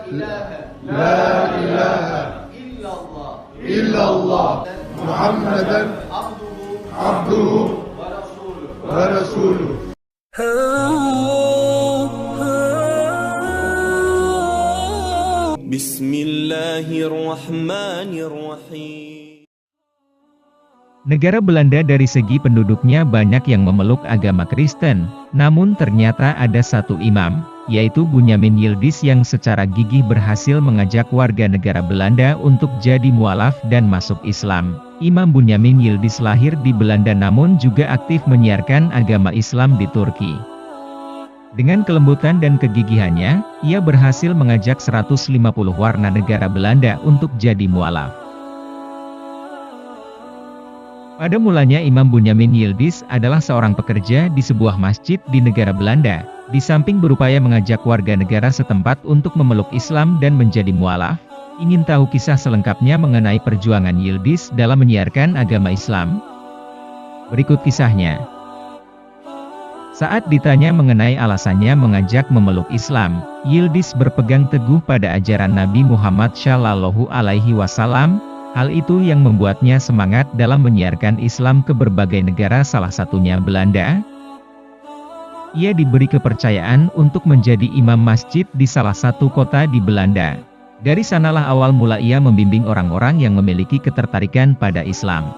لا إله إلا الله محمدا عبده ورسوله. Bismillahirrahmanirrahim. Negara Belanda dari segi penduduknya banyak yang memeluk agama Kristen, namun ternyata ada satu imam, yaitu Bunyamin Yildiz yang secara gigih berhasil mengajak warga negara Belanda untuk jadi mualaf dan masuk Islam. Imam Bunyamin Yildiz lahir di Belanda namun juga aktif menyiarkan agama Islam di Turki. Dengan kelembutan dan kegigihannya, ia berhasil mengajak 150 warga negara Belanda untuk jadi mualaf. Pada mulanya Imam Bunyamin Yildiz adalah seorang pekerja di sebuah masjid di negara Belanda. Di samping berupaya mengajak warga negara setempat untuk memeluk Islam dan menjadi mualaf, ingin tahu kisah selengkapnya mengenai perjuangan Yildiz dalam menyiarkan agama Islam? Berikut kisahnya. Saat ditanya mengenai alasannya mengajak memeluk Islam, Yildiz berpegang teguh pada ajaran Nabi Muhammad SAW. Hal itu yang membuatnya semangat dalam menyiarkan Islam ke berbagai negara, salah satunya Belanda. Ia diberi kepercayaan untuk menjadi imam masjid di salah satu kota di Belanda. Dari sanalah awal mula ia membimbing orang-orang yang memiliki ketertarikan pada Islam.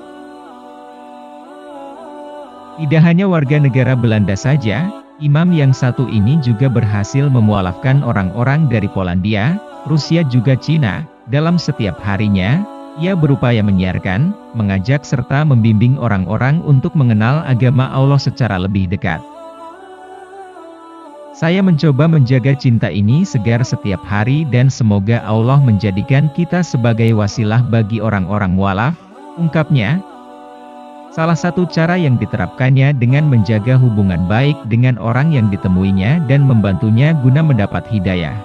Tidak hanya warga negara Belanda saja, imam yang satu ini juga berhasil memualafkan orang-orang dari Polandia, Rusia juga Cina. Dalam setiap harinya, ia berupaya menyiarkan, mengajak serta membimbing orang-orang untuk mengenal agama Allah secara lebih dekat. Saya mencoba menjaga cinta ini segar setiap hari dan semoga Allah menjadikan kita sebagai wasilah bagi orang-orang mualaf, ungkapnya. Salah satu cara yang diterapkannya dengan menjaga hubungan baik dengan orang yang ditemuinya dan membantunya guna mendapat hidayah.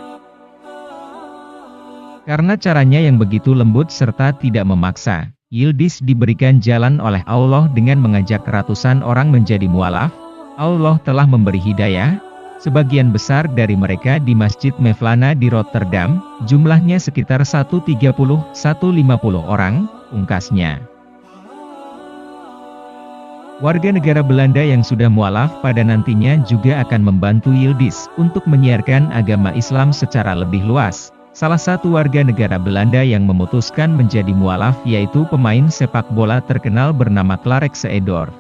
Karena caranya yang begitu lembut serta tidak memaksa, Yildiz diberikan jalan oleh Allah dengan mengajak ratusan orang menjadi mualaf. Allah telah memberi hidayah, sebagian besar dari mereka di Masjid Mevlana di Rotterdam, jumlahnya sekitar 130-150 orang, ungkasnya. Warga negara Belanda yang sudah mualaf pada nantinya juga akan membantu Yildiz untuk menyiarkan agama Islam secara lebih luas. Salah satu warga negara Belanda yang memutuskan menjadi mualaf yaitu pemain sepak bola terkenal bernama Clarence Seedorf.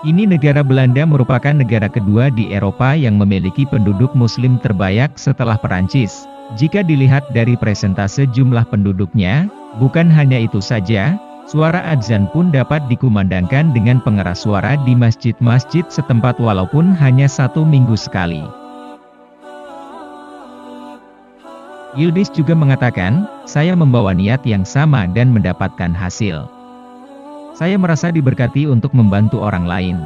Ini negara Belanda merupakan negara kedua di Eropa yang memiliki penduduk muslim terbanyak setelah Perancis. Jika dilihat dari persentase jumlah penduduknya, bukan hanya itu saja, suara adzan pun dapat dikumandangkan dengan pengeras suara di masjid-masjid setempat walaupun hanya 1 minggu sekali. Yildiz juga mengatakan, saya membawa niat yang sama dan mendapatkan hasil. Saya merasa diberkati untuk membantu orang lain.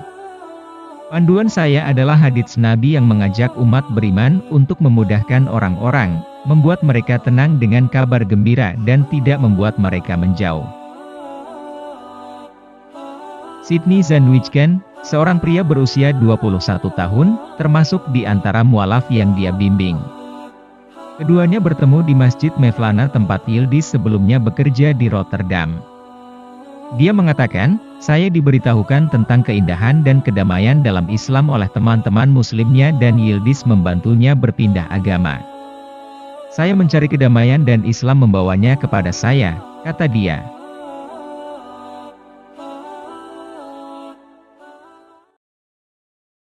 Panduan saya adalah hadits Nabi yang mengajak umat beriman untuk memudahkan orang-orang, membuat mereka tenang dengan kabar gembira dan tidak membuat mereka menjauh. Sidney Zandwijken, seorang pria berusia 21 tahun, termasuk di antara mualaf yang dia bimbing. Keduanya bertemu di Masjid Mevlana tempat Yildiz sebelumnya bekerja di Rotterdam. Dia mengatakan, saya diberitahukan tentang keindahan dan kedamaian dalam Islam oleh teman-teman muslimnya dan Yildiz membantunya berpindah agama. Saya mencari kedamaian dan Islam membawanya kepada saya, kata dia.